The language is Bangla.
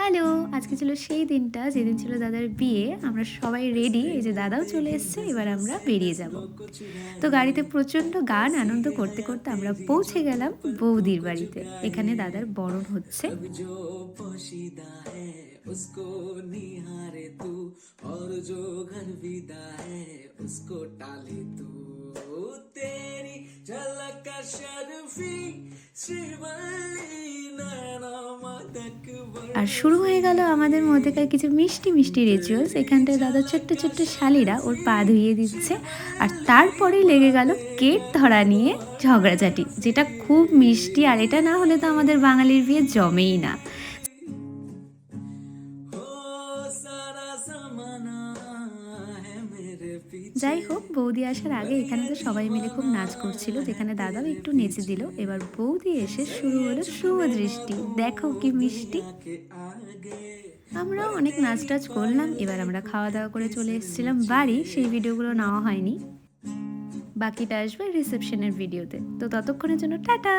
হ্যালো! আজকে ছিল সেই দিনটা যেদিন ছিল দাদার বিয়ে। আমরা সবাই রেডি। এই যে দাদাও চলে এসছে। এবার আমরা বেরিয়ে যাব। তো গাড়িতে প্রচণ্ড গান আনন্দ করতে, করতে আমরা পৌঁছে গেলাম বৌদির বাড়িতে। এখানে দাদার বরণ হচ্ছে। আর শুরু হয়ে গেল আমাদের মধ্যেকার কিছু মিষ্টি, মিষ্টি রিচুয়ালস। এখানটায় দাদা ছোট্ট, ছোট্ট শালিরা ওর পা ধুইয়ে দিচ্ছে। আর তারপরেই লেগে গেল কেক ধরা নিয়ে ঝগড়াঝাটি। যেটা খুব মিষ্টি আর এটা না হলে তো আমাদের বাঙালির বিয়ে জমেই না। যাই হোক বৌদি আসার আগে এখানে তো সবাই মিলে খুব নাচ করছিল, যেখানে দাদাও একটু নেচে দিল। এবার বৌদি এসে শুরু হলো শুভ দৃষ্টি। দেখো কি মিষ্টি। আমরাও অনেক নাচ টাচ করলাম। এবার আমরা খাওয়া দাওয়া করে চলে এসেছিলাম বাড়ি। সেই ভিডিওগুলো নেওয়া হয়নি, বাকিটা আসবে রিসেপশনের ভিডিওতে। তো ততক্ষণের জন্য টাটা।